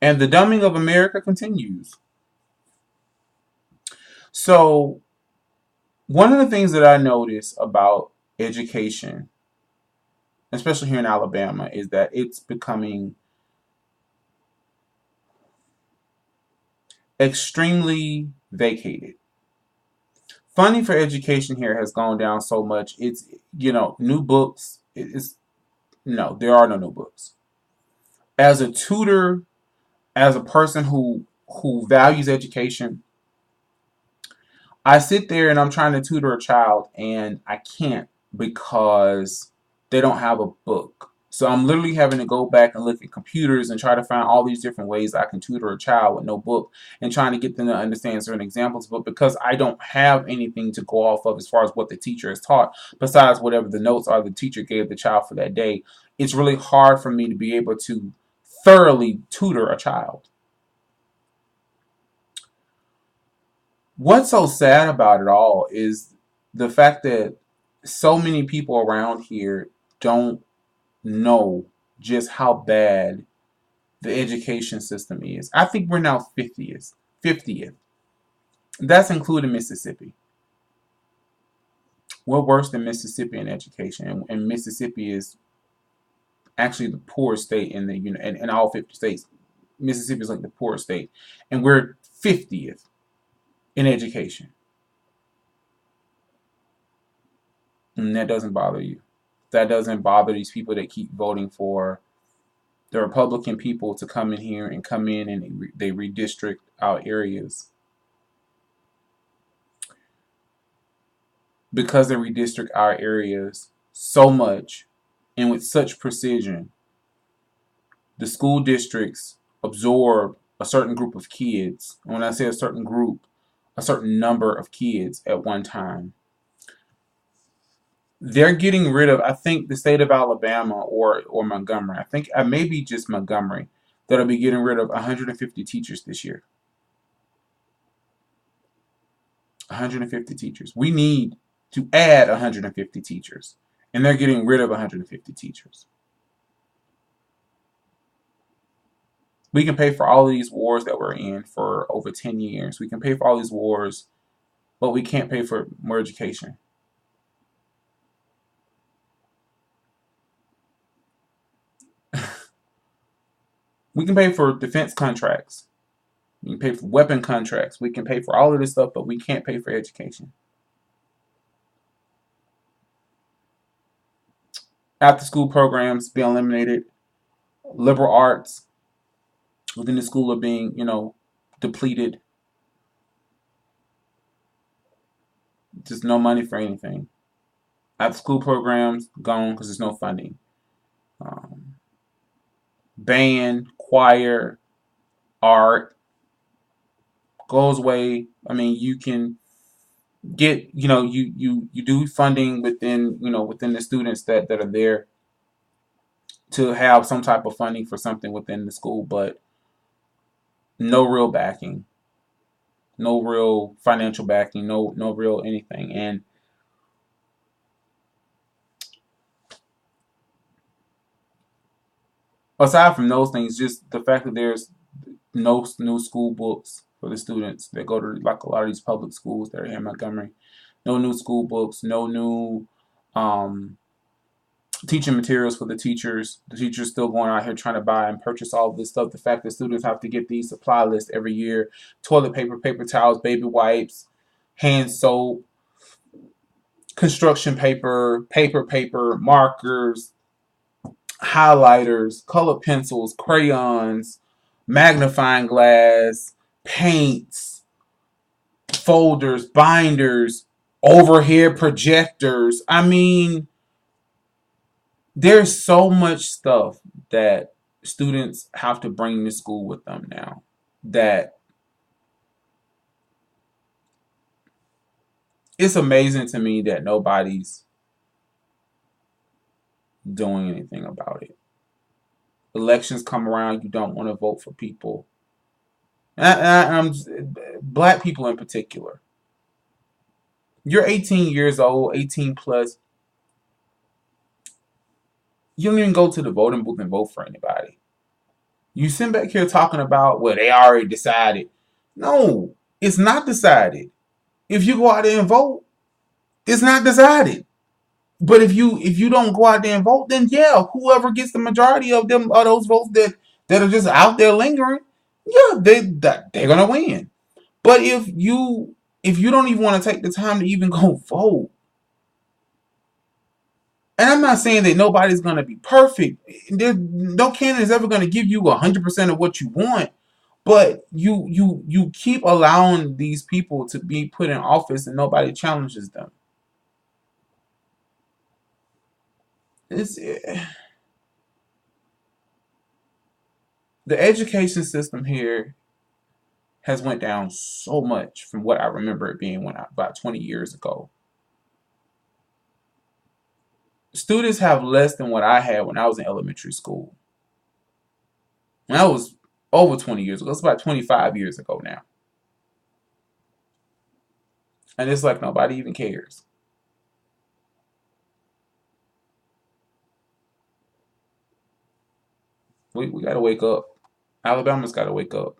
And the dumbing of America continues. So, one of the things that I notice about education, especially here in Alabama, is that it's becoming extremely vacated. Funding for education here has gone down so much. It's, new books. It's no, there are no new books. As a tutor, as a person who values education, I sit there and I'm trying to tutor a child and I can't because they don't have a book. So I'm literally having to go back and look at computers and try to find all these different ways I can tutor a child with no book and trying to get them to understand certain examples. But because I don't have anything to go off of as far as what the teacher has taught, besides whatever the notes are the teacher gave the child for that day, it's really hard for me to be able to thoroughly tutor a child. What's so sad about it all is the fact that so many people around here don't know just how bad the education system is. I think we're now 50th. 50th. That's including Mississippi. We're worse than Mississippi in education. And Mississippi is actually the poorest state in the in all 50 states. Mississippi is like the poorest state. And we're 50th in education. And that doesn't bother you. That doesn't bother these people that keep voting for the Republican people to come in here and come in and they redistrict our areas. Because they redistrict our areas so much and with such precision, the school districts absorb a certain group of kids. When I say a certain group, a certain number of kids at one time. They're getting rid of, I think, the state of Alabama or Montgomery. I think maybe just Montgomery that'll be getting rid of 150 teachers this year. 150 teachers. We need to add 150 teachers, and they're getting rid of 150 teachers. We can pay for all of these wars that we're in for over 10 years. We can pay for all these wars, but we can't pay for more education. We can pay for defense contracts. We can pay for weapon contracts. We can pay for all of this stuff, but we can't pay for education. After school programs being eliminated, liberal arts within the school are being, depleted. Just no money for anything. After school programs gone because there's no funding. Um, Band, choir, art goes away. I mean, you can get, you do funding within, within the students that are there to have some type of funding for something within the school, but no real backing, no real financial backing, no real anything. And aside from those things, just the fact that there's no new school books for the students that go to like a lot of these public schools that are here in Montgomery. No new school books, no new um, teaching materials for the teachers. The teachers still going out here trying to buy and purchase all of this stuff. The fact that students have to get these supply lists every year: toilet paper, paper towels, baby wipes, hand soap, construction paper, markers, highlighters, color pencils, crayons, magnifying glass, paints, folders, binders, overhead projectors. I mean, there's so much stuff that students have to bring to school with them now that it's amazing to me that nobody's doing anything about it. Elections come around, you don't want to vote for people. I'm black people in particular. You're 18 years old, 18 plus. You don't even go to the voting booth and vote for anybody. You sit back here talking about, well, they already decided. No, it's not decided. If you go out there and vote, it's not decided. But if you don't go out there and vote, then yeah, whoever gets the majority of them of those votes that are just out there lingering, yeah, they're gonna win. But if you don't even want to take the time to even go vote, and I'm not saying that nobody's gonna be perfect. No candidate is ever gonna give you 100% of what you want. But you keep allowing these people to be put in office and nobody challenges them. It's the education system here has went down so much from what I remember it being about 20 years ago. Students have less than what I had when I was in elementary school. And that was over 20 years ago. It's about 25 years ago now. And it's like nobody even cares. We got to wake up. Alabama's got to wake up.